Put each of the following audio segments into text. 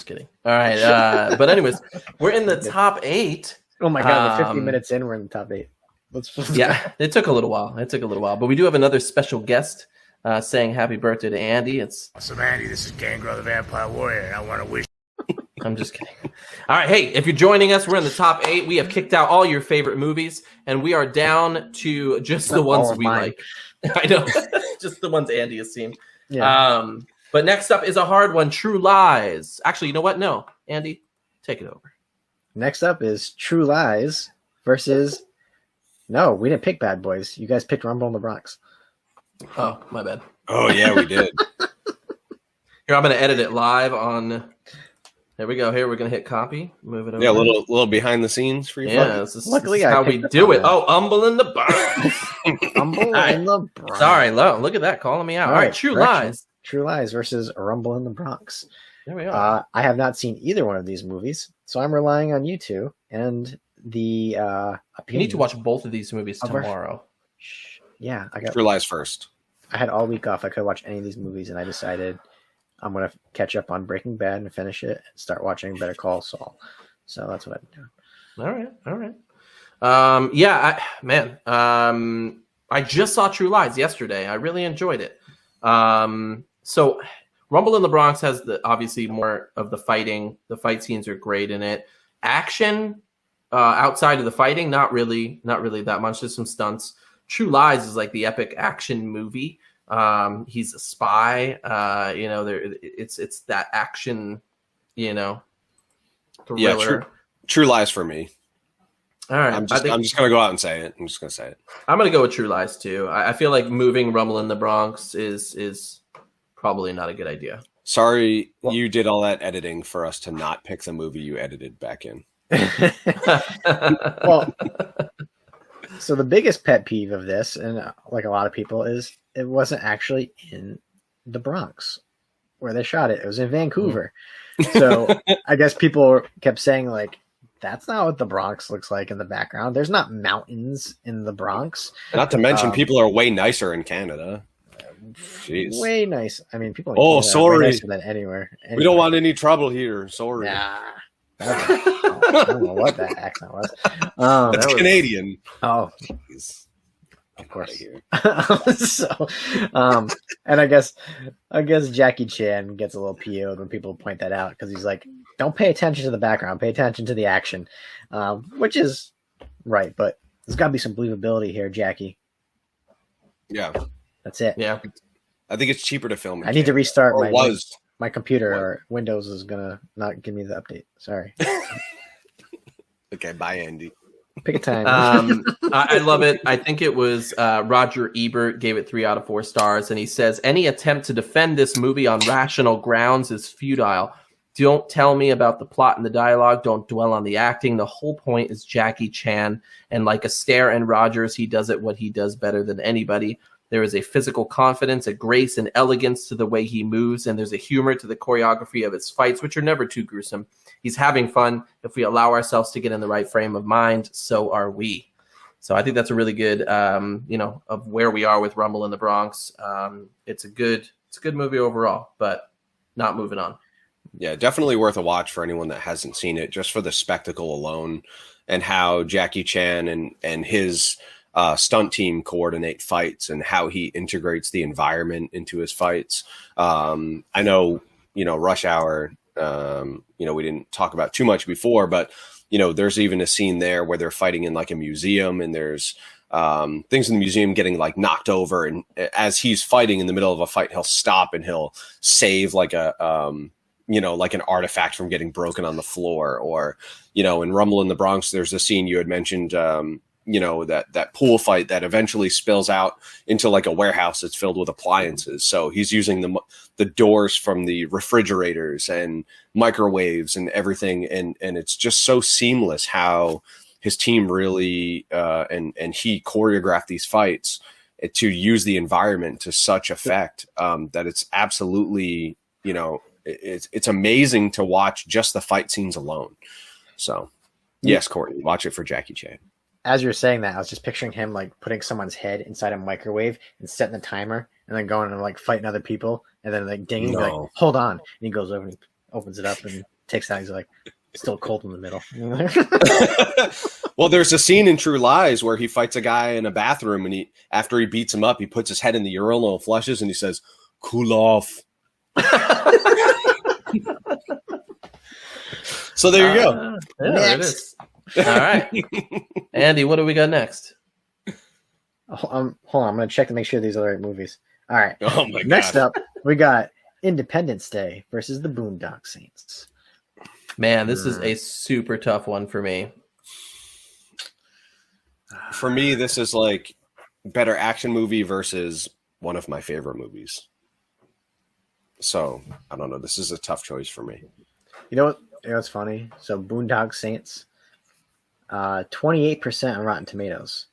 just kidding. All right. But anyways, we're in the top 8. Oh my God, we're 50 minutes in. We're in the top 8. Yeah, it took a little while. But we do have another special guest saying happy birthday to Andy. So Andy, this is Gangrel the Vampire Warrior, and I want to wish. I'm just kidding. All right. Hey, if you're joining us, we're in the top 8. We have kicked out all your favorite movies, and we are down to just the ones we like. I know. Just the ones Andy has seen. Yeah. But next up is a hard one, True Lies. Actually, you know what? No. Andy, take it over. Next up is True Lies versus... No, we didn't pick Bad Boys. You guys picked Rumble in the Bronx. Oh, my bad. Oh, yeah, we did. Here, I'm going to edit it live on... There we go. Here, we're going to hit copy. Move it over. Yeah, a little behind the scenes for you. Yeah, this is how we do it. Oh, Humble in the Bronx. Humble in the Bronx. Sorry, look at that. Calling me out. All right, True Lies. True Lies versus Rumble in the Bronx. There we are. I have not seen either one of these movies, so I'm relying on you two and the You need to watch both of these movies tomorrow. Yeah, I got True Lies first. I had all week off. I could watch any of these movies, and I decided I'm going to catch up on Breaking Bad and finish it and start watching Better Call Saul. So that's what I'm doing. All right. I just saw True Lies yesterday. I really enjoyed it. So Rumble in the Bronx has obviously more of the fighting. The fight scenes are great in it. Action outside of the fighting, not really that much. There's some stunts. True Lies is like the epic action movie. He's a spy. It's that action, thriller. Yeah, True Lies for me. All right, I'm just gonna go out and say it. I'm just gonna say it. I'm gonna go with True Lies too. I feel like moving Rumble in the Bronx is probably not a good idea. Sorry, you did all that editing for us to not pick the movie you edited back in. Well, so the biggest pet peeve of this, and like a lot of people, is it wasn't actually in the Bronx where they shot it. It was in Vancouver. So I guess people kept saying, like, that's not what the Bronx looks like in the background. There's not mountains in the Bronx. Not to mention, people are way nicer in Canada. Jeez. Way nice. I mean, people. Sorry. Way nicer than anywhere. We don't want any trouble here. Sorry. Nah. I don't know what that accent was. That's Canadian. Oh, jeez. Of course. So, and I guess Jackie Chan gets a little PO'd when people point that out because he's like, "Don't pay attention to the background. Pay attention to the action," which is right. But there's got to be some believability here, Jackie. Yeah, that's it. Yeah, I think it's cheaper to film. I need to restart my computer, or Windows is gonna not give me the update. Sorry. Okay, bye, Andy. Pick a time. I love it. I think it was Roger Ebert gave it 3 out of 4 stars, and he says, any attempt to defend this movie on rational grounds is futile. Don't tell me about the plot and the dialogue. Don't dwell on the acting. The whole point is Jackie Chan, and like Astaire and Rogers, he does what he does better than anybody. There is a physical confidence, a grace, and elegance to the way he moves, and there's a humor to the choreography of his fights, which are never too gruesome. He's having fun. If we allow ourselves to get in the right frame of mind, so are we. So I think that's a really good, of where we are with Rumble in the Bronx. It's a good movie overall, but not moving on. Yeah, definitely worth a watch for anyone that hasn't seen it, just for the spectacle alone and how Jackie Chan and his stunt team coordinate fights and how he integrates the environment into his fights. I know, Rush Hour, we didn't talk about too much before, but, there's even a scene there where they're fighting in like a museum, and there's things in the museum getting like knocked over. And as he's fighting in the middle of a fight, he'll stop and he'll save like like an artifact from getting broken on the floor. Or, in Rumble in the Bronx, there's a scene you had mentioned, that pool fight that eventually spills out into like a warehouse that's filled with appliances. So he's using the doors from the refrigerators and microwaves and everything. And it's just so seamless how his team really, and he choreographed these fights to use the environment to such effect, that it's absolutely, it's amazing to watch just the fight scenes alone. So yes, Courtney, watch it for Jackie Chan. As you're saying that, I was just picturing him like putting someone's head inside a microwave and setting the timer, and then going and like fighting other people, and then like dinging, like, hold on, and he goes over and he opens it up and takes out. He's like, still cold in the middle. Well, there's a scene in True Lies where he fights a guy in a bathroom, and after he beats him up, he puts his head in the urinal and flushes, and he says, "Cool off." So there you go. Yeah, it is. All right, Andy, what do we got next? Hold on, I'm gonna check to make sure these are the right movies. All right. Oh my God. Next up, we got Independence Day versus the Boondock Saints. Man, this is a super tough one for me. For me, this is like better action movie versus one of my favorite movies. So I don't know. This is a tough choice for me. You know what's funny? So Boondock Saints, 28% on Rotten Tomatoes.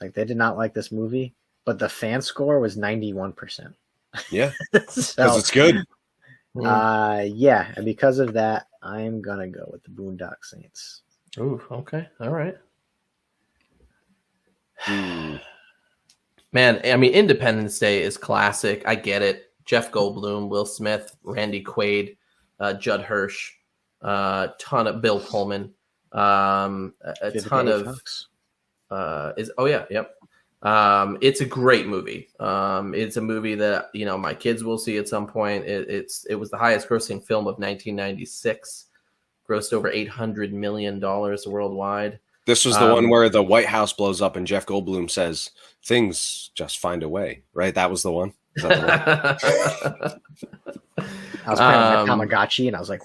Like they did not like this movie, but the fan score was 91%. Yeah, because so, it's good. Yeah, and because of that, I'm gonna go with the Boondock Saints. Ooh, okay, all right. Mm. Man, I mean, Independence Day is classic. I get it. Jeff Goldblum, Will Smith, Randy Quaid, Judd Hirsch, ton of Bill Pullman, a ton of it's a great movie. It's a movie that my kids will see at some point. It was the highest grossing film of 1996, grossed over $800 million worldwide. This was the one where the White House blows up and Jeff Goldblum says, "Things just find a way," right? That was the one. Is that the one? I was playing my Tamagotchi, and I was like,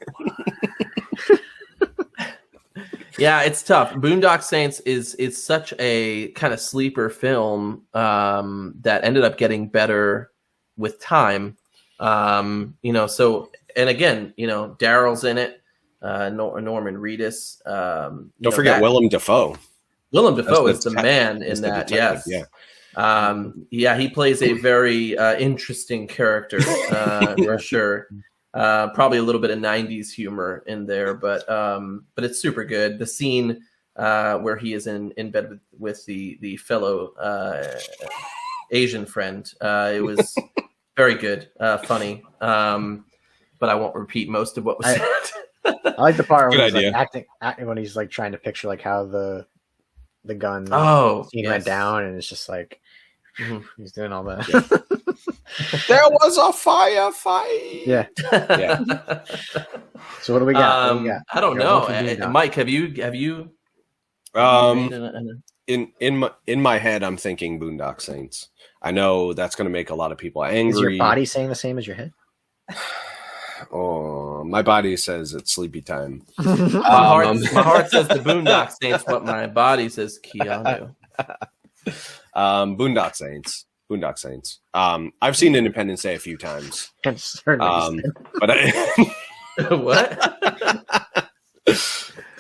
yeah, it's tough. Boondock Saints is such a kind of sleeper film that ended up getting better with time. So, and again, Daryl's in it. Norman Reedus. Don't forget Willem Dafoe. Willem Dafoe is the man in that. Yes. Yeah. He plays a very interesting character for sure. Probably a little bit of 90s humor in there, but it's super good. The scene where he is in bed with the fellow Asian friend, it was very good, funny. But I won't repeat most of what was said. I like the part where he's idea. like acting when he's like trying to picture like how the gun scene went down, and it's just like he's doing all that. There was a firefight. Yeah. Yeah. So what do we got? I don't know. Mike, have you? In my head, I'm thinking Boondock Saints. I know that's going to make a lot of people angry. Is your body saying the same as your head? Oh, my body says it's sleepy time. My heart says the Boondock Saints, but my body says Keanu. Boondock Saints. Boondock Saints. I've seen Independence Day a few times. But What?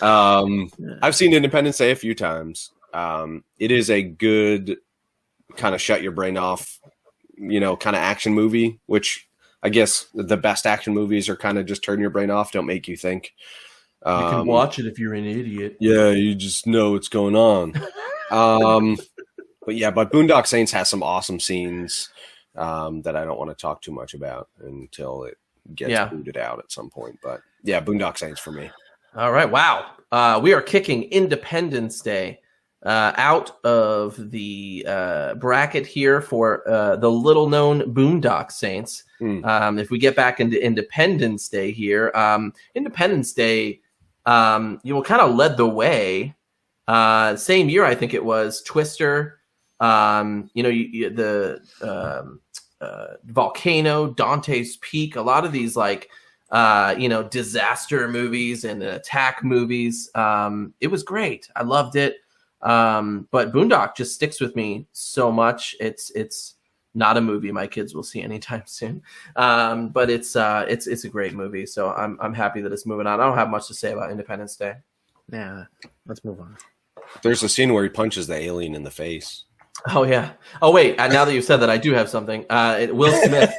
I've seen Independence Day a few times. It is a good kind of shut your brain off, kind of action movie, which I guess the best action movies are kind of just turn your brain off, don't make you think. You can watch it if you're an idiot. Yeah, you just know what's going on. But Boondock Saints has some awesome scenes that I don't want to talk too much about until it gets booted out at some point. But yeah, Boondock Saints for me. All right. Wow. We are kicking Independence Day out of the bracket here for the little-known Boondock Saints. If we get back into Independence Day here, Independence Day, kind of led the way. Same year, I think it was Twister. The Volcano, Dante's Peak. A lot of these disaster movies and attack movies. It was great. I loved it. But Boondock just sticks with me so much. It's not a movie my kids will see anytime soon. But it's a great movie. So I'm happy that it's moving on. I don't have much to say about Independence Day. Yeah, let's move on. There's a scene where he punches the alien in the face. Oh yeah. Oh wait. Now that you've said that, I do have something. Will Smith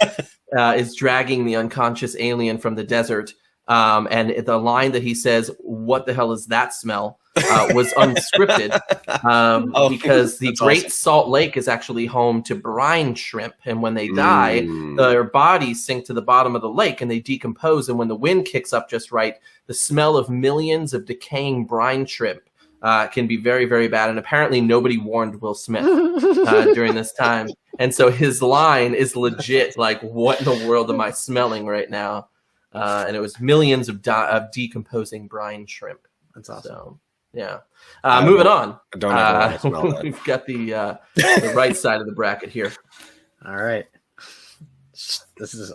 is dragging the unconscious alien from the desert, and the line that he says, "What the hell is that smell?" was unscripted because the Great Salt Lake is actually home to brine shrimp. And when they die, their bodies sink to the bottom of the lake and they decompose. And when the wind kicks up just right, the smell of millions of decaying brine shrimp can be very, very bad. And apparently nobody warned Will Smith during this time. And so his line is legit like, what in the world am I smelling right now? And it was millions of decomposing brine shrimp. That's awesome. So, yeah. Moving on. I don't ever want to smell that. We've got the right side of the bracket here. All right. This is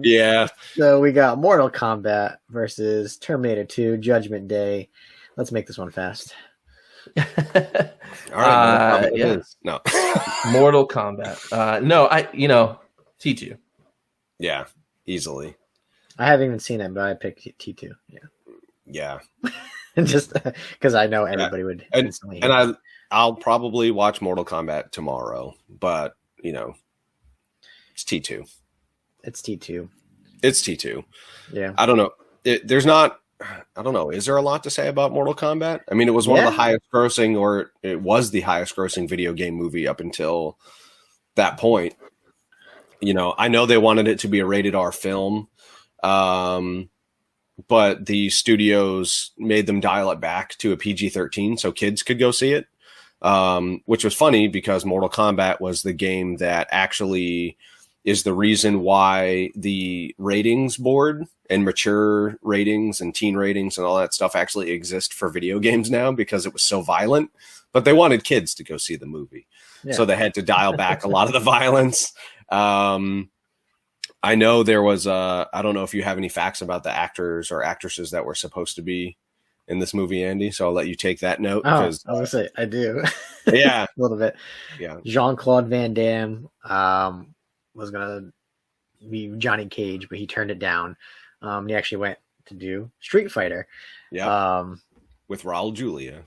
yeah. So we got Mortal Kombat versus Terminator 2 Judgment Day. Let's make this one fast. All right. Yeah. No. Mortal Kombat. No, T2. Yeah, easily. I haven't even seen it, but I picked T2. Yeah. Just because I know anybody would instantly hate it. I'll probably watch Mortal Kombat tomorrow, but it's T2. It's T2. It's T2. Yeah. I don't know. I don't know. Is there a lot to say about Mortal Kombat? I mean, it was one of the highest grossing, or it was the highest grossing video game movie up until that point. I know they wanted it to be a rated R film, but the studios made them dial it back to a PG-13 so kids could go see it, which was funny because Mortal Kombat was the game that actually is the reason why the ratings board and mature ratings and teen ratings and all that stuff actually exist for video games now, because it was so violent, but they wanted kids to go see the movie. Yeah. So they had to dial back a lot of the violence. I know there was I don't know if you have any facts about the actors or actresses that were supposed to be in this movie, Andy. So I'll let you take that note. I was going to say, I do. Yeah. A little bit. Yeah. Jean-Claude Van Damme was going to be Johnny Cage, but he turned it down. He actually went to do Street Fighter. Yeah. With Raul Julia.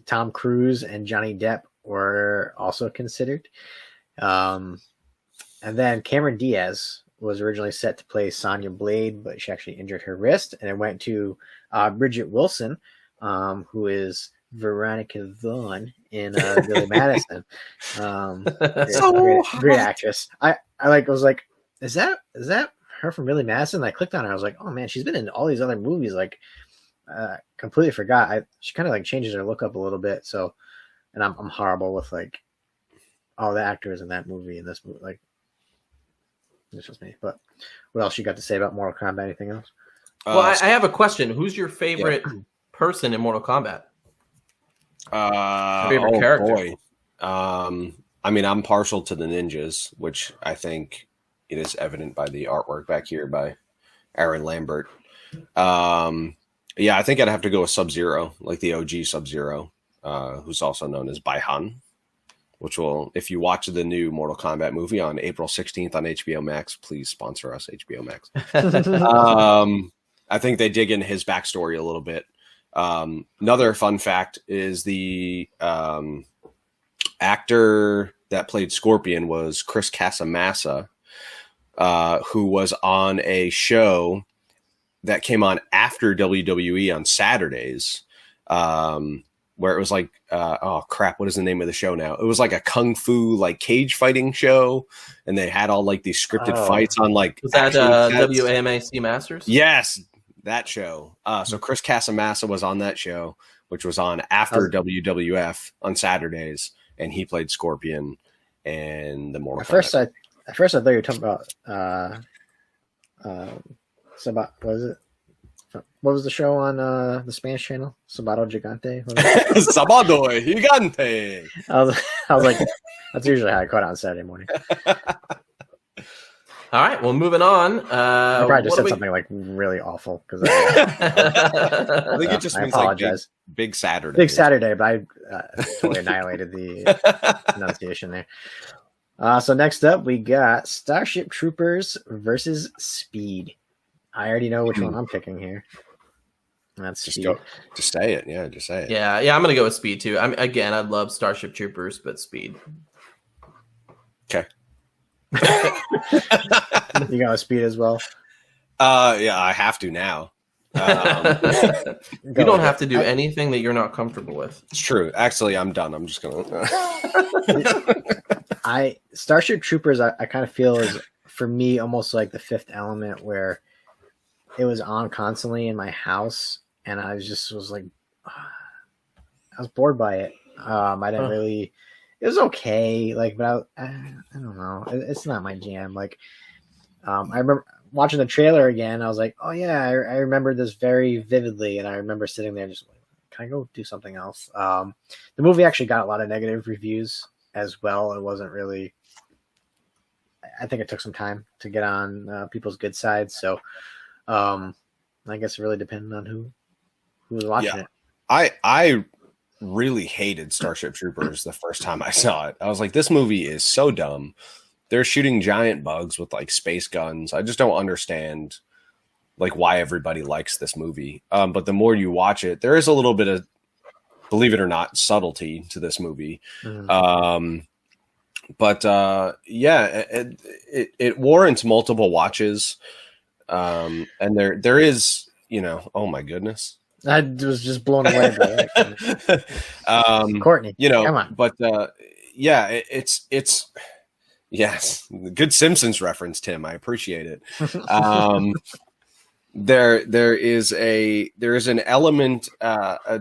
Tom Cruise and Johnny Depp were also considered. And then Cameron Diaz was originally set to play Sonya Blade, but she actually injured her wrist, and it went to Bridget Wilson, who is Veronica Vaughn in Billy Madison. Great actress. I was like, is that her from Billy Madison? I clicked on her. I was like, oh man, she's been in all these other movies. Completely forgot. She kind of changes her look up a little bit. So, and I'm horrible with all the actors in that movie and this movie. It's just me. But what else you got to say about Mortal Kombat? Anything else? Well, I have a question. Who's your favorite person in Mortal Kombat? Favorite character? Boy. I mean, I'm partial to the ninjas, which I think it is evident by the artwork back here by Aaron Lambert. I think I'd have to go with Sub-Zero, like the OG Sub-Zero, who's also known as Baihan, which will, if you watch the new Mortal Kombat movie on April 16th on HBO Max, please sponsor us, HBO Max. I think they dig into his backstory a little bit. Another fun fact is the actor that played Scorpion was Chris Casamassa, who was on a show that came on after WWE on Saturdays, where it was like, what is the name of the show now? It was like a kung fu cage fighting show, and they had all these scripted fights on was that WAMAC Masters? Yes, that show. So Chris Casamassa was on that show, which was on after WWF on Saturdays, and he played Scorpion and the Mortal Kombat. At first I thought you were talking about what is it? What was the show on the Spanish channel? Sábado Gigante? Sábado Gigante! I was like, that's usually how I caught it on Saturday morning. All right, well, moving on. I probably just said something really awful because I think it just means apologize. Big Saturday. Big Saturday, but I totally annihilated the pronunciation there. So next up, we got Starship Troopers versus Speed. I already know which one I'm picking here. That's Speed. Just say it. Yeah, just say it. Yeah, I'm going to go with Speed, too. I love Starship Troopers, but Speed. Okay. You got with Speed as well? Yeah, I have to now. You don't have to do anything that you're not comfortable with. It's true. Actually, I'm done. I'm just gonna. Starship Troopers, I kind of feel is for me almost like the Fifth Element, where it was on constantly in my house, and I was like, I was bored by it. I didn't really. It was okay, like, but I don't know. It's not my jam. Like, I remember watching the trailer again. I was like, oh yeah, I remember this very vividly, and I remember sitting there just like, can I go do something else? The movie actually got a lot of negative reviews as well. It wasn't really. I think it took some time to get on people's good side. So, I guess it really depended on who was watching it. I really hated Starship Troopers the first time I saw it. I was like, this movie is so dumb. They're shooting giant bugs with like space guns. I just don't understand like why everybody likes this movie. But the more you watch it, there is a little bit of, believe it or not, subtlety to this movie. But yeah, it warrants multiple watches. And there is, oh my goodness. I was just blown away by that. Courtney, come on. But yeah, it's yes, good Simpsons reference, Tim. I appreciate it. There is an element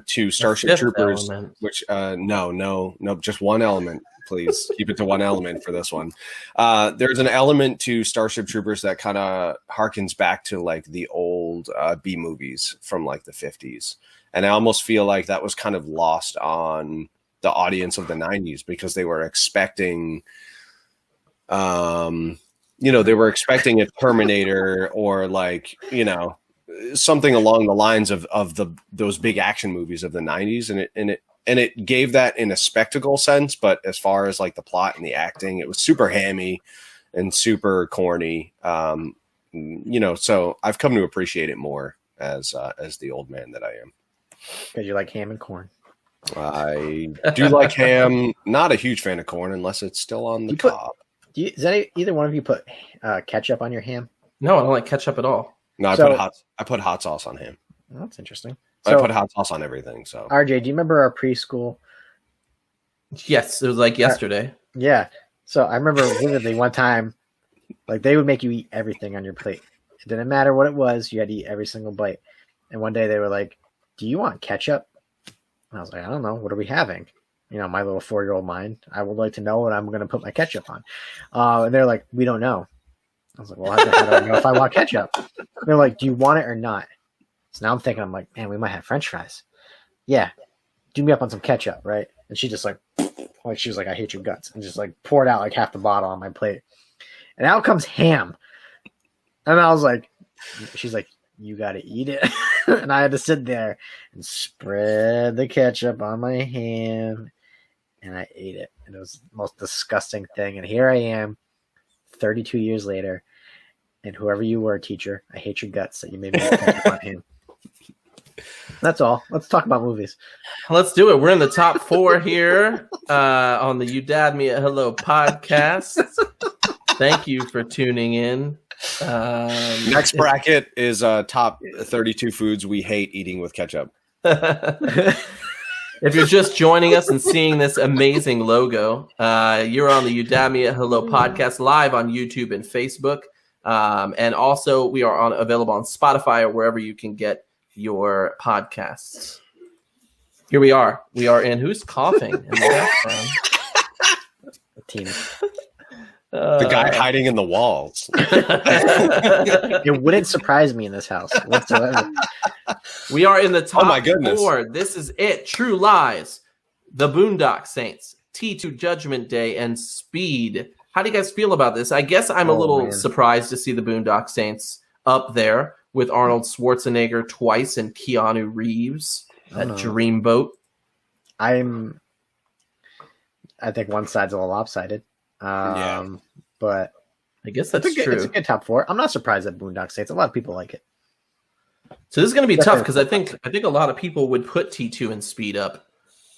to Starship Troopers, which no, just one element. Please keep it to one element for this one. There's an element to Starship Troopers that kind of harkens back to like the old B movies from like the 50s. And I almost feel like that was kind of lost on the audience of the 90s because they were expecting, they were expecting a Terminator or like, something along the lines of those big action movies of the 90s. And it gave that in a spectacle sense, but as far as like the plot and the acting, it was super hammy and super corny. So I've come to appreciate it more as the old man that I am. Because you like ham and corn. I do like ham. Not a huge fan of corn unless it's still on the top. Does either one of you put ketchup on your ham? No, I don't like ketchup at all. No, I put hot sauce on ham. Well, that's interesting. I put hot sauce on everything. So RJ, do you remember our preschool? Yes, it was like yesterday. Yeah. So I remember vividly one time, like they would make you eat everything on your plate. It didn't matter what it was, you had to eat every single bite. And one day they were like, "Do you want ketchup?" And I was like, "I don't know. What are we having?" My little 4-year-old mind. I would like to know what I'm going to put my ketchup on. And they're like, "We don't know." I was like, "Well, how do I know if I want ketchup?" They're like, "Do you want it or not?" So now I'm like, man, we might have French fries. Yeah. Do me up on some ketchup, right? And she just like she was like, "I hate your guts," and just like poured out like half the bottle on my plate. And out comes ham. And I was like, she's like, "You got to eat it." And I had to sit there and spread the ketchup on my ham. And I ate it. And it was the most disgusting thing. And here I am 32 years later. And whoever you were, teacher, I hate your guts that you made me eat ketchup on ham. That's all. Let's talk about movies. Let's do it. We're in the top 4 here on the You Dad Me a Hello podcast. Thank you for tuning in. Next bracket is top 32 foods we hate eating with ketchup. If you're just joining us and seeing this amazing logo, you're on the You Dad Me a Hello podcast live on YouTube and Facebook. And also we are available on Spotify or wherever you can get your podcasts. Here we are. We are in. Who's coughing in the background? Tina. The guy hiding in the walls. It wouldn't surprise me in this house whatsoever. We are in the top Oh my goodness. 4. This is it. True Lies, The Boondock Saints, T2 Judgment Day, and Speed. How do you guys feel about this? I guess I'm a little surprised to see The Boondock Saints up there with Arnold Schwarzenegger twice and Keanu Reeves at Dreamboat. I think one side's a little lopsided. But I guess that's true. It's a good top 4. I'm not surprised at Boondock Saints. A lot of people like it. So this is going to be tough because I think a lot of people would put T2 and Speed up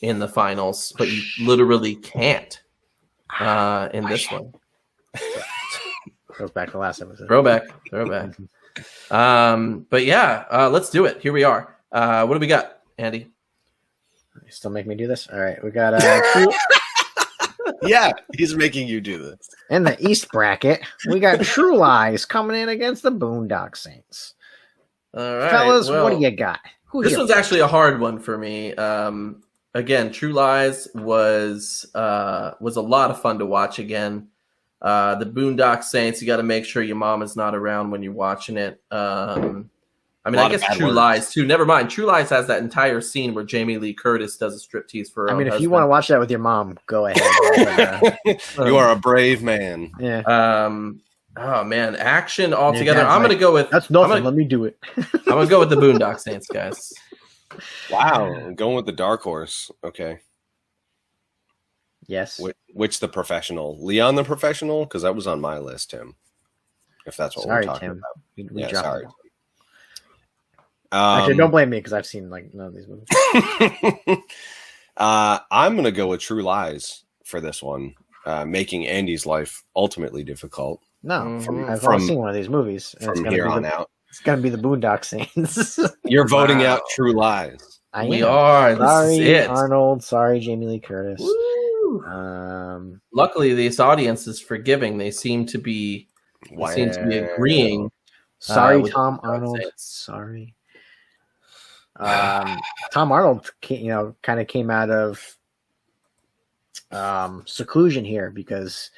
in the finals, but you literally can't in this one. Goes back to last episode. Throwback. But yeah, let's do it. Here we are. What do we got, Andy? You still make me do this? All right, we got Yeah, he's making you do this. in the East bracket. We got True Lies coming in against the Boondock Saints. All right, Fellas, well, what do you got? This one's actually a hard one for me. Again, True Lies was a lot of fun to watch again. The Boondock Saints, you got to make sure your mom is not around when you're watching it. I mean, I guess True Lies too. Never mind. True Lies has that entire scene where Jamie Lee Curtis does a striptease for her. I mean, if you want to watch that with your mom, go ahead. You are a brave man. Yeah. Oh man, action altogether. I'm gonna go with that's nothing. Let me do it. I'm gonna go with the Boondock Saints, guys. Wow, I'm going with the dark horse. Okay. Yes. Which the professional? Leon the professional? Because that was on my list, Tim. If that's what we're talking about. We Yeah, sorry. Actually, don't blame me because I've seen like none of these movies. I'm going to go with True Lies for this one, making Andy's life ultimately difficult. No, I've only seen one of these movies. And From here on out. It's going to be the Boondock Saints. You're voting out True Lies. We are. Sorry, this is it. Arnold. Sorry, Jamie Lee Curtis. Luckily, this audience is forgiving. They seem to be agreeing. Sorry, Tom Arnold. Sorry. Tom Arnold, kind of came out of seclusion here because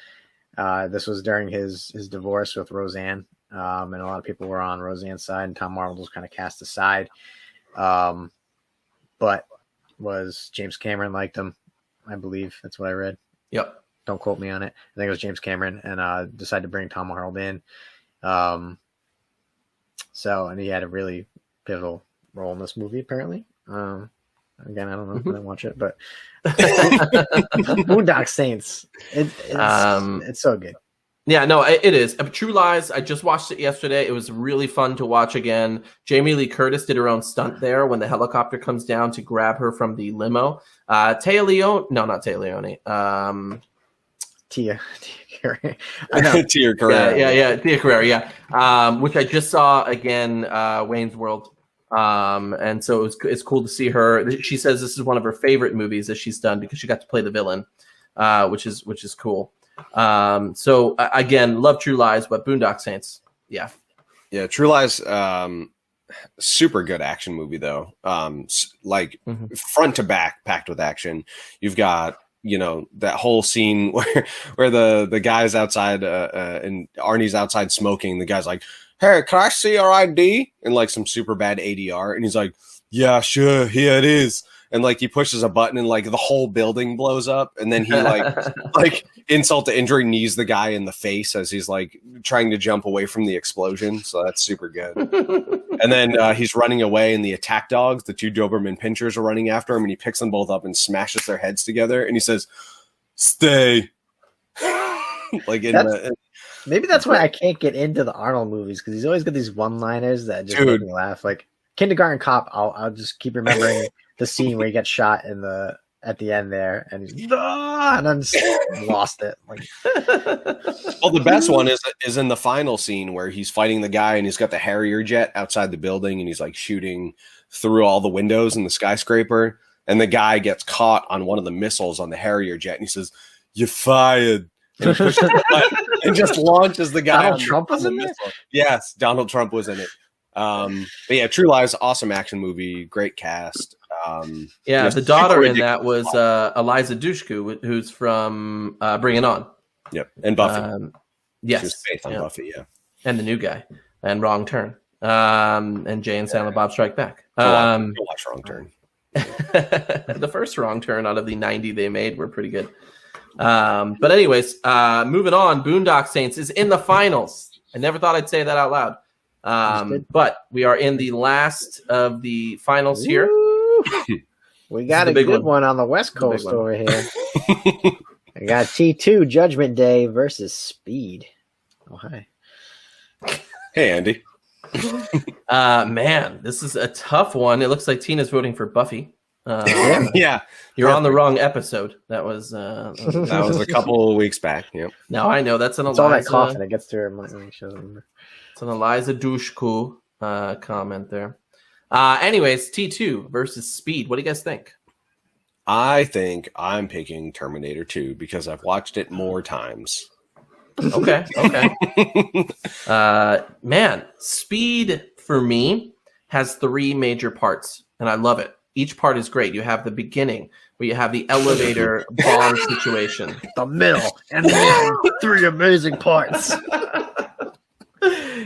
this was during his divorce with Roseanne, and a lot of people were on Roseanne's side, and Tom Arnold was kind of cast aside. But was James Cameron liked him, I believe. That's what I read. Yep. Don't quote me on it. I think it was James Cameron, and decided to bring Tom Arnold in. And he had a really pivotal role in this movie, apparently. Again, I don't know. I didn't watch it, but Boondock Saints. It's so good. Yeah, no, it is. True Lies, I just watched it yesterday. It was really fun to watch again. Jamie Lee Curtis did her own stunt there when the helicopter comes down to grab her from the limo. Tia Leone. Tia Carrere. Tia Carrere. Yeah, Tia Carrere, yeah. Which I just saw again, Wayne's World. And so it's cool to see her. She says this is one of her favorite movies that she's done because she got to play the villain, which is cool. So again, love True Lies, but Boondock Saints, yeah, True Lies, super good action movie though. Front to back, packed with action. You've got that whole scene where the guy's outside and Arnie's outside smoking. The guy's like, "Hey, can I see your ID?" And like some super bad ADR, and he's like, "Yeah, sure, here it is." And like he pushes a button and like the whole building blows up, and then he like insult to injury knees the guy in the face as he's like trying to jump away from the explosion. So that's super good. And then he's running away, and the attack dogs, the two Doberman Pinschers, are running after him, and he picks them both up and smashes their heads together, and he says, "Stay." Maybe that's why I can't get into the Arnold movies, because he's always got these one-liners that just make me laugh. Like Kindergarten Cop, I'll just keep remembering the scene where he gets shot at the end there, and he's and I'm just lost it. Like, well, the best one is in the final scene where he's fighting the guy, and he's got the Harrier jet outside the building, and he's like shooting through all the windows in the skyscraper, and the guy gets caught on one of the missiles on the Harrier jet, and he says, "You're fired." And, he pushes the button and just launches the guy. Donald Trump was in it? Yes, Donald Trump was in it. But yeah, True Lies, awesome action movie, great cast. The daughter in that was Eliza Dushku, who's from Bring It On. Yep, and Buffy. Yes, she was Faith on Buffy. Yeah, and the new guy, and Wrong Turn, and Jay and Silent Bob Strike Back. Go watch Wrong Turn. The first Wrong Turn out of the 90 they made were pretty good. But anyways, moving on, Boondock Saints is in the finals. I never thought I'd say that out loud. But we are in the last of the finals here. We got a good one on the West Coast over here. I got T2 Judgment Day versus Speed. Oh, hi. Hey, Andy. Man, this is a tough one. It looks like Tina's voting for Buffy. Yeah, you're on the wrong episode. That was a couple of weeks back. Yep. Now I know that's an It's all that coughing. It gets to her when she doesn't remember. It's an Eliza Dushku comment there. Anyways, T2 versus Speed. What do you guys think? I think I'm picking Terminator 2 because I've watched it more times. Okay. Man, Speed for me has 3 major parts, and I love it. Each part is great. You have the beginning, where you have the elevator bomb situation. The middle, and then 3 amazing parts.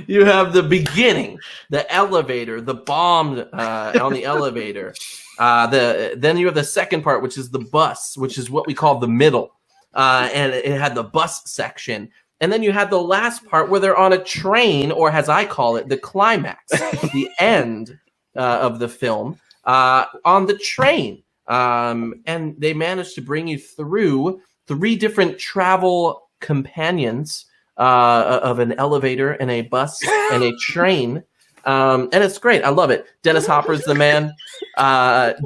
You have the beginning, the elevator, the bomb on the elevator. Then you have the second part, which is the bus, which is what we call the middle. And it had the bus section. And then you had the last part where they're on a train, or as I call it, the climax, the end of the film on the train. And they managed to bring you through 3 different travel companions of an elevator and a bus and a train. And it's great. I love it. Dennis Hopper's the man.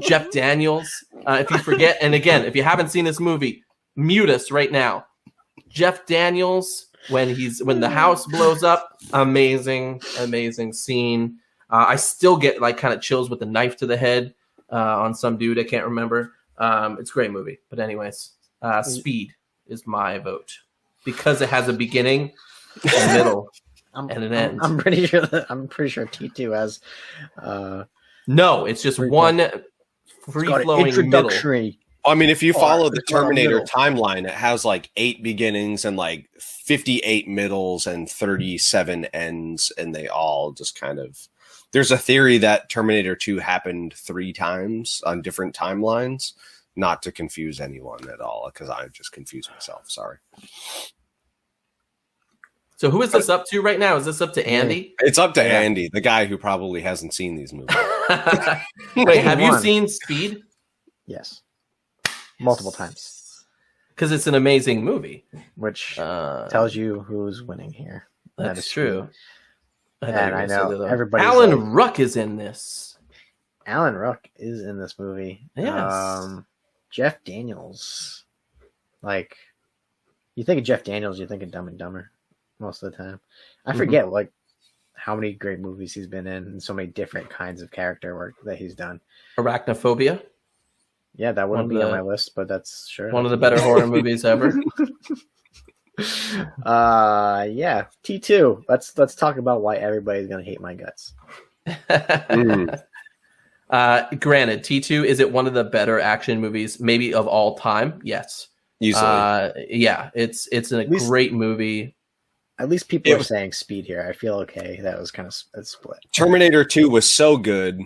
Jeff Daniels. If you forget, and again, if you haven't seen this movie, mute us right now. Jeff Daniels, when the house blows up, amazing scene. I still get like kind of chills with the knife to the head on some dude. I can't remember. It's a great movie. But anyways, Speed is my vote because it has a beginning, a middle, and an end. I'm pretty sure T2 has. No, it's just one free-flowing introductory. middle. I mean, if you follow the Terminator timeline, it has like 8 beginnings and like 58 middles and 37 ends, and they all just kind of. There's a theory that Terminator 2 happened 3 times on different timelines, not to confuse anyone at all, because I just confused myself. Sorry. So who is this up to right now? Is this up to Andy? It's up to Andy, the guy who probably hasn't seen these movies. Wait, have you seen Speed? Yes. Multiple times. Because it's an amazing movie. Which tells you who's winning here. That's true. And I know everybody. Alan Ruck is in this. Alan Ruck is in this movie. Yes. Jeff Daniels. Like, you think of Jeff Daniels, you think of Dumb and Dumber most of the time. I forget like how many great movies he's been in and so many different kinds of character work that he's done. Arachnophobia. Yeah, that wouldn't be on my list, but that's sure. One of the better horror movies ever. Yeah, T2. Let's talk about why everybody's gonna hate my guts. Granted, T2, is it one of the better action movies, maybe of all time? Yes. Easily. Yeah, it's a great movie. At least people are saying Speed here. I feel okay. That was kind of a split. Terminator 2 was so good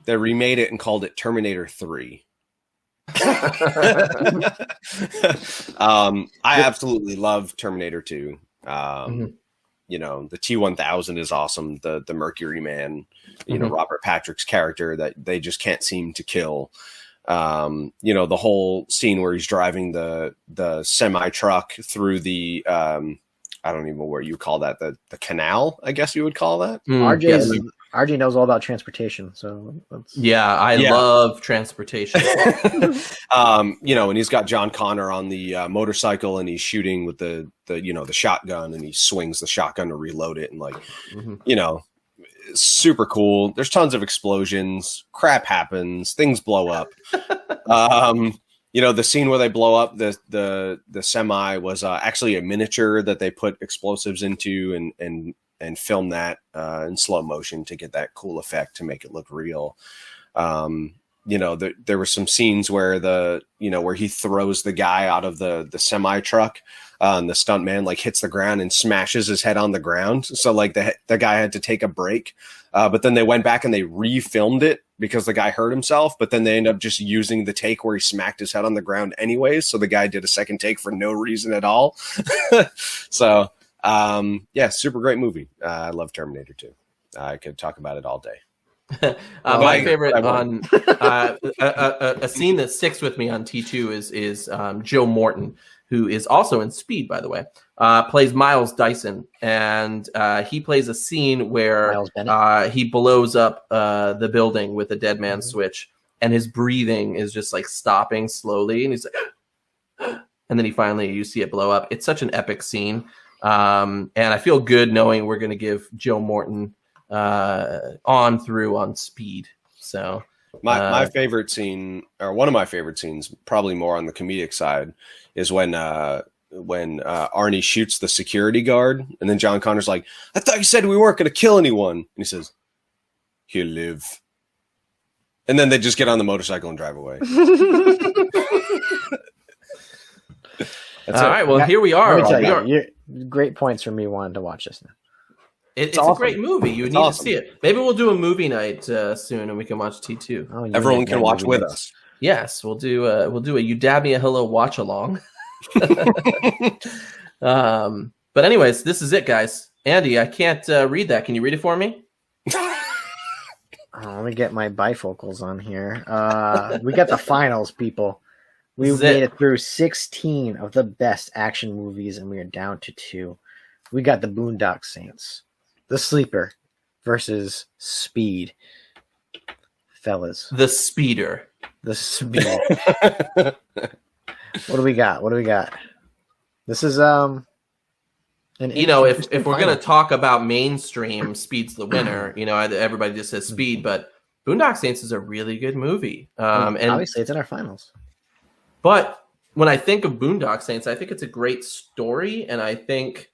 they remade it and called it Terminator 3. I absolutely love Terminator 2. You know, the T-1000 is awesome. The Mercury Man, you know, Robert Patrick's character that they just can't seem to kill. You know, the whole scene where he's driving the semi truck through the I don't even know what you call that, the canal, I guess you would call that. RJ knows all about transportation, so I love transportation. You know, and he's got John Connor on the motorcycle, and he's shooting with the shotgun, and he swings the shotgun to reload it, and like, you know, super cool. There's tons of explosions, crap happens, things blow up. You know, the scene where they blow up the semi was actually a miniature that they put explosives into and film that in slow motion to get that cool effect to make it look real. You know, there were some scenes where where he throws the guy out of the semi truck, and the stuntman like hits the ground and smashes his head on the ground. So like the guy had to take a break, but then they went back and they refilmed it because the guy hurt himself. But then they ended up just using the take where he smacked his head on the ground anyways. So the guy did a second take for no reason at all. So. Yeah, super great movie. I love Terminator 2. I could talk about it all day. My favorite on a scene that sticks with me on T2 is Joe Morton, who is also in Speed, by the way, plays Miles Dyson, and he plays a scene where he blows up the building with a dead man switch, and his breathing is just like stopping slowly, and he's like, and then you see it blow up. It's such an epic scene. And I feel good knowing we're going to give Joe Morton on Speed. So my favorite scene, or one of my favorite scenes, probably more on the comedic side, is when Arnie shoots the security guard, and then John Connor's like, "I thought you said we weren't going to kill anyone," and he says, "He'll live." And then they just get on the motorcycle and drive away. All right, well, here we are. Let me tell you, great points for me wanting to watch this now. It's awesome. a great movie. You need to see it. Maybe we'll do a movie night soon, and we can watch T2. Oh, everyone can watch with us. Yes, we'll do a You Dab Me a Hello watch along. But anyways, this is it, guys. Andy, I can't read that. Can you read it for me? Let me get my bifocals on here. We got the finals, people. We This is made it. it through 16 of the best action movies, and we are down to 2. We got the Boondock Saints, The Sleeper versus Speed. Fellas, The Speeder. the Speed. What do we got? This is if we're gonna talk about mainstream, Speed's the winner. Everybody just says Speed, but Boondock Saints is a really good movie. And obviously it's in our finals. but when I think of Boondock Saints, I think it's a great story, and I think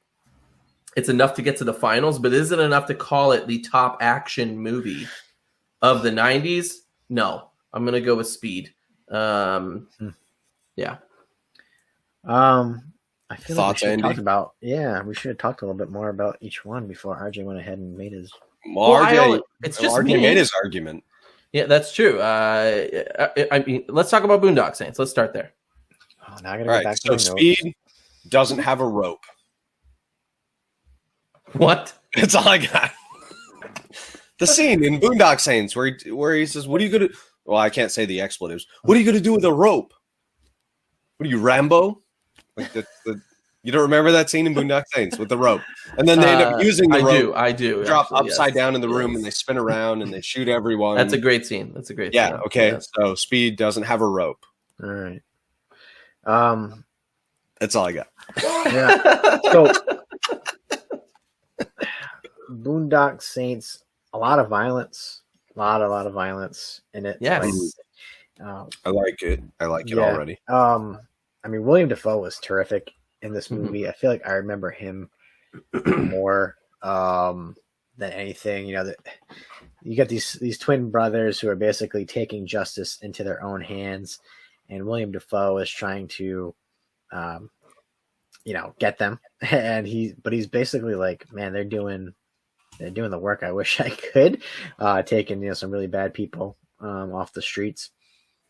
it's enough to get to the finals. But is it enough to call it the top action movie of the 90s? No, I'm gonna go with Speed. Yeah. I feel Thoughts, like Andy? we should have talked a little bit more about each one before RJ went ahead and made his. It's just RJ me. made his argument. Yeah, that's true. I mean, let's talk about Boondock Saints. Let's start there. Oh, now I gotta All go right, back to so my notes. Speed doesn't have a rope. What? That's all I got. The scene in Boondock Saints where he says, "What are you gonna?" Well, I can't say the expletives. What are you gonna do with a rope? What are you, Rambo? Like you don't remember that scene in Boondock Saints with the rope, and then they end up using the rope. I do. Drop actually, upside yes. down in the room, Yes. and they spin around and they shoot everyone. That's a great scene. Yeah. scene. Okay. Yes. So Speed doesn't have a rope. All right. That's all I got. Yeah. So Boondock Saints, a lot of violence, a lot of violence in it. Yes. I like it. I like it Yeah. already. I mean, William Dafoe was terrific in this Mhm. movie. I feel like I remember him more than anything. That you got these twin brothers who are basically taking justice into their own hands, and William Dafoe is trying to, get them. And he's basically like, man, they're doing the work I wish I could, taking some really bad people off the streets.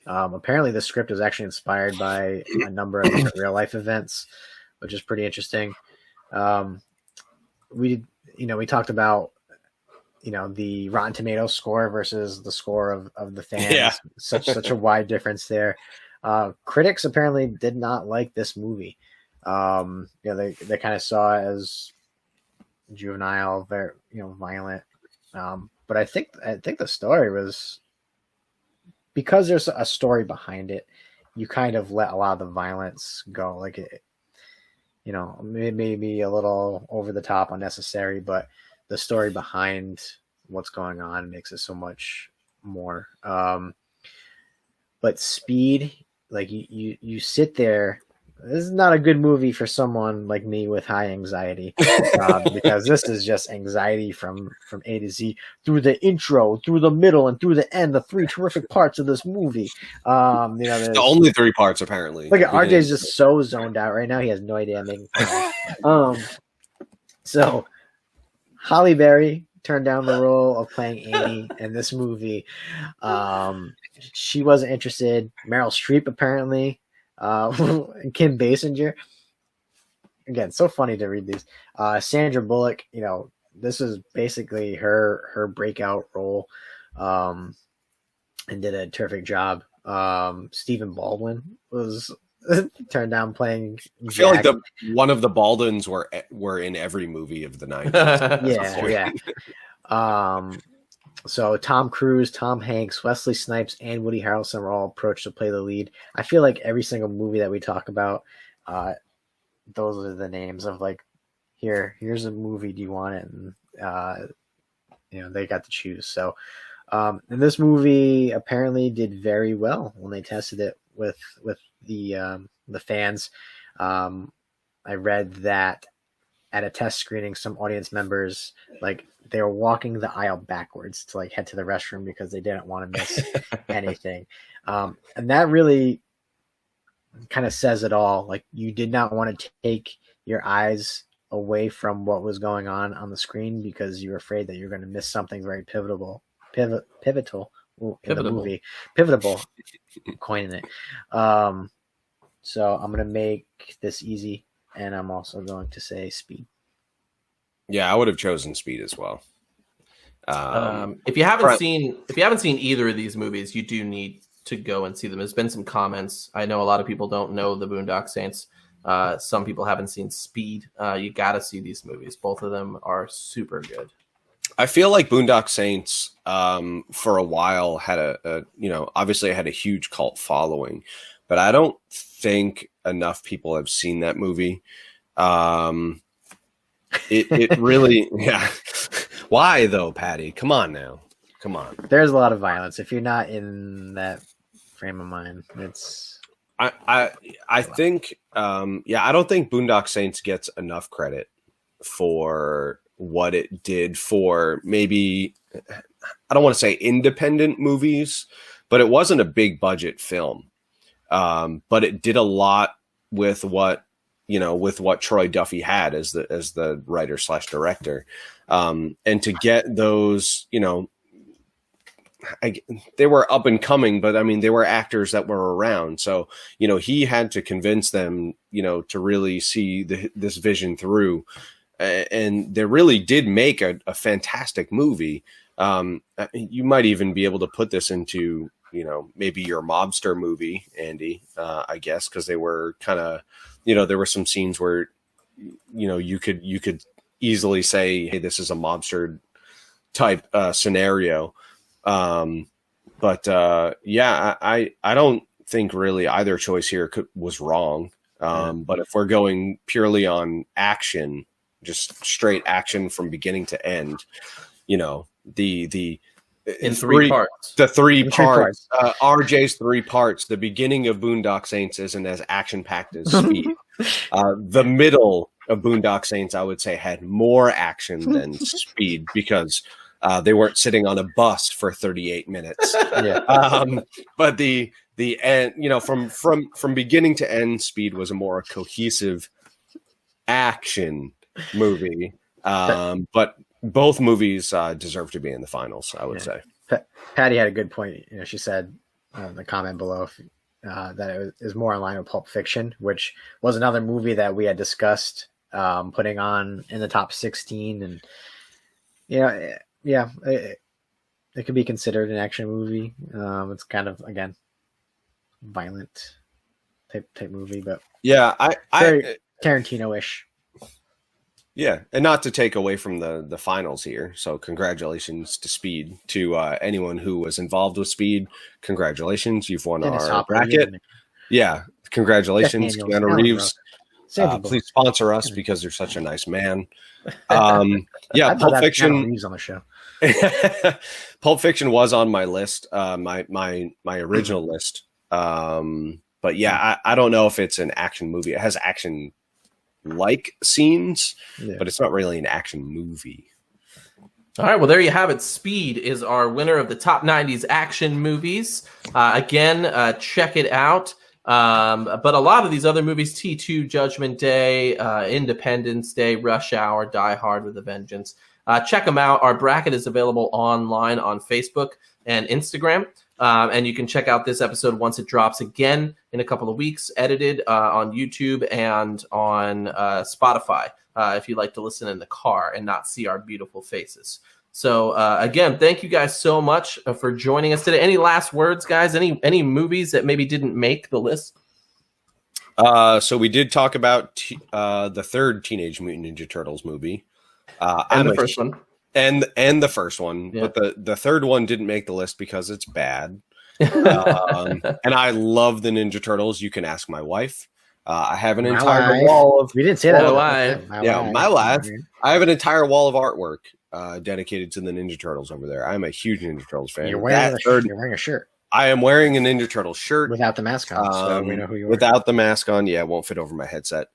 Apparently the script was actually inspired by a number of different real life events, which is pretty interesting. We talked about, the Rotten Tomatoes score versus the score of the fans. Yeah. Such a wide difference there. Critics apparently did not like this movie. They kind of saw it as juvenile, very, violent. But I think the story was, because there's a story behind it, you kind of let a lot of the violence go. Like it, maybe a little over the top, unnecessary, but the story behind what's going on makes it so much more. But Speed, like you sit there. This is not a good movie for someone like me with high anxiety, because this is just anxiety from A to Z, through the intro, through the middle, and through the end. The 3 terrific parts of this movie. The only 3 parts, apparently. Look at RJ's just so zoned out right now. He has no idea I'm making fun. So Halle Berry turned down the role of playing Amy in this movie. She wasn't interested. Meryl Streep apparently. Kim Basinger. Again, so funny to read these. Sandra Bullock, this is basically her breakout role, and did a terrific job. Stephen Baldwin was turned down playing I feel Jack. like one of the Baldwins were in every movie of the 90s. Yeah. So Tom Cruise, Tom Hanks, Wesley Snipes, and Woody Harrelson were all approached to play the lead. I feel like every single movie that we talk about, those are the names of like here's a movie. Do you want it? And they got to choose. So, and this movie apparently did very well when they tested it with the fans. I read that at a test screening, some audience members, like, they were walking the aisle backwards to like head to the restroom because they didn't want to miss anything. And that really kind of says it all. Like, you did not want to take your eyes away from what was going on the screen because you were afraid that you're going to miss something very pivotal in the movie. Pivotable, I'm coining it. So I'm going to make this easy, and I'm also going to say Speed. Yeah, I would have chosen Speed as well. If you haven't seen either of these movies, you do need to go and see them. There's been some comments. I know a lot of people don't know the Boondock Saints. Some people haven't seen Speed. You got to see these movies. Both of them are super good. I feel like Boondock Saints for a while had obviously had a huge cult following, but I don't think enough people have seen that movie. It really, yeah. Why though, Patty? Come on now. Come on. There's a lot of violence. If you're not in that frame of mind, it's. I think I don't think Boondock Saints gets enough credit for what it did for maybe, I don't want to say independent movies, but it wasn't a big budget film. But it did a lot with what Troy Duffy had as the writer / director. And to get those, they were up and coming, but I mean, they were actors that were around. So, he had to convince them, to really see this vision through. And they really did make a fantastic movie. You might even be able to put this into, maybe your mobster movie, Andy, I guess, because they were kind of, there were some scenes where, you could easily say, hey, this is a mobster type scenario. I don't think really either choice here was wrong. But if we're going purely on action, just straight action from beginning to end, the three parts. The three parts. RJ's 3 parts. The beginning of Boondock Saints isn't as action packed as Speed. The middle of Boondock Saints, I would say, had more action than Speed because they weren't sitting on a bus for 38 minutes. Yeah. But the end, from beginning to end, Speed was a more cohesive action movie. But both movies deserve to be in the finals, I would say. Patty had a good point. She said in the comment below that it was more in line with Pulp Fiction, which was another movie that we had discussed putting on in the top 16. And it could be considered an action movie. It's kind of, again, violent type movie, but very Tarantino-ish. Yeah, and not to take away from the finals here. So congratulations to Speed. To anyone who was involved with Speed, congratulations. You've won our bracket. Yeah, congratulations, Keanu Reeves. Please sponsor us because you're such a nice man. Pulp Fiction. Reeves on the show. Pulp Fiction was on my list, my original list. But yeah, I don't know if it's an action movie. It has action like scenes, but it's not really an action movie. All right, well, there you have it. Speed is our winner of the top 90s action movies. Again, check it out. But a lot of these other movies, T2, Judgment Day, Independence Day, Rush Hour, Die Hard with a Vengeance, check them out. Our bracket is available online on Facebook and Instagram. And you can check out this episode once it drops again in a couple of weeks, edited on YouTube and on Spotify, if you like to listen in the car and not see our beautiful faces. So, again, thank you guys so much for joining us today. Any last words, guys? Any movies that maybe didn't make the list? So we did talk about the third Teenage Mutant Ninja Turtles movie. And the first one. And the first one, but the third one didn't make the list because it's bad. And I love the Ninja Turtles. You can ask my wife. I have an My entire life. wall of We didn't say that. So my life. I have an entire wall of artwork dedicated to the Ninja Turtles over there. I'm a huge Ninja Turtles fan. You're wearing a shirt I am wearing a Ninja Turtle shirt without the mask on, so we know who you are. without the mask on. Yeah, it won't fit over my headset.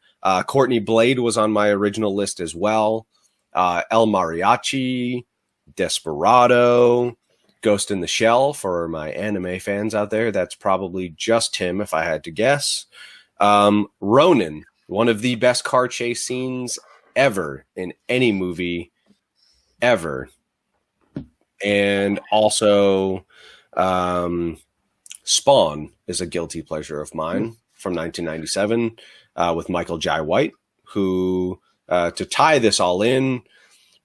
Courtney Blade was on my original list as well. El Mariachi, Desperado, Ghost in the Shell for my anime fans out there. That's probably just him if I had to guess. Ronin, one of the best car chase scenes ever in any movie ever. And also Spawn is a guilty pleasure of mine from 1997 with Michael Jai White, who, to tie this all in,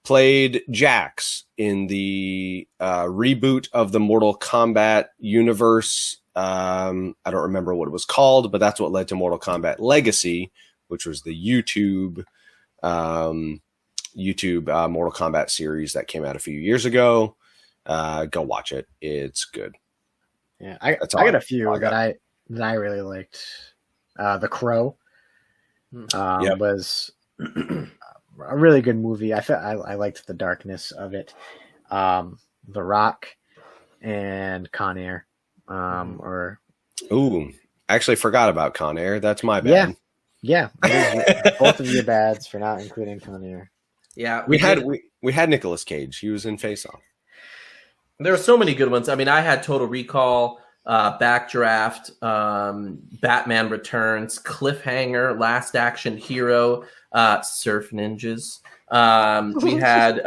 played Jax in the reboot of the Mortal Kombat universe. I don't remember what it was called, but that's what led to Mortal Kombat Legacy, which was the YouTube Mortal Kombat series that came out a few years ago. Go watch it; it's good. Yeah, I got a few that I really liked. The Crow was a really good movie. I liked the darkness of it. The Rock and Conair. Actually forgot about Conair. That's my bad. Yeah. Both of your bads for not including Conair. Yeah, we had Nicolas Cage. He was in Face Off. There are so many good ones. I mean, I had Total Recall, Backdraft, Batman Returns, Cliffhanger, Last Action Hero, Surf Ninjas. We had.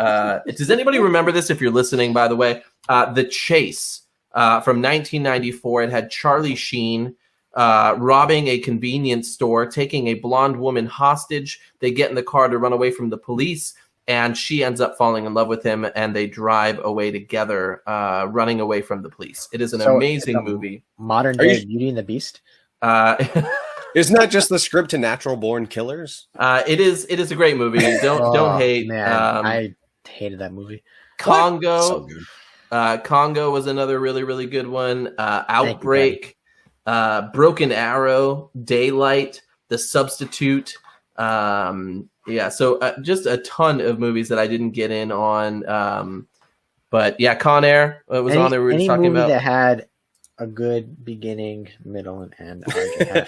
Does anybody remember this? If you're listening, by the way, The Chase from 1994. It had Charlie Sheen robbing a convenience store, taking a blonde woman hostage. They get in the car to run away from the police, and she ends up falling in love with him, and they drive away together, running away from the police. It is an amazing movie. Modern day Beauty and the Beast. Isn't that just the script to Natural Born Killers? It is a great movie. Don't hate. Man, I hated that movie. Congo. So good. Congo was another really, really good one. Outbreak, Broken Arrow, Daylight, The Substitute. So just a ton of movies that I didn't get in on. But yeah, Con Air was on there. We were just talking about that had a good beginning, middle, and end.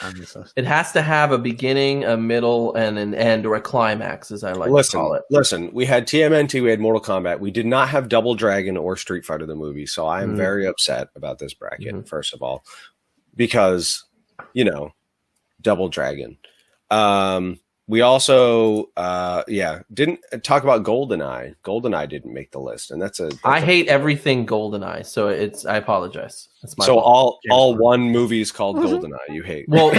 On this list. It has to have a beginning, a middle, and an end, or a climax, as I like to call it. Listen, we had TMNT, we had Mortal Kombat. We did not have Double Dragon or Street Fighter the movie, so I am very upset about this bracket, first of all, because, Double Dragon. We also, didn't talk about Goldeneye. Goldeneye didn't make the list, and I hate everything Goldeneye, so I apologize. That's my fault. all one movies called Goldeneye you hate. Well,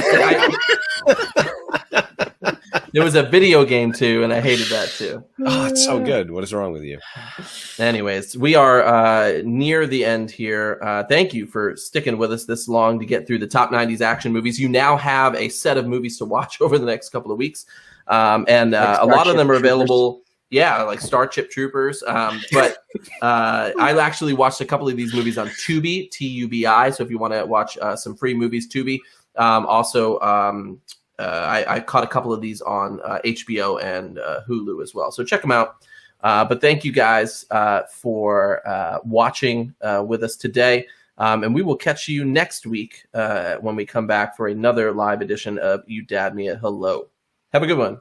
there was a video game too, and I hated that too. Oh, it's so good. What is wrong with you? Anyways, we are near the end here. Thank you for sticking with us this long to get through the top 90s action movies. You now have a set of movies to watch over the next couple of weeks. And a lot of them are available. Yeah, like Starship Troopers. But I actually watched a couple of these movies on Tubi, Tubi. So if you want to watch some free movies, Tubi. I caught a couple of these on HBO and Hulu as well. So check them out. But thank you guys for watching with us today. And we will catch you next week when we come back for another live edition of You Dad Me a Hello. Have a good one.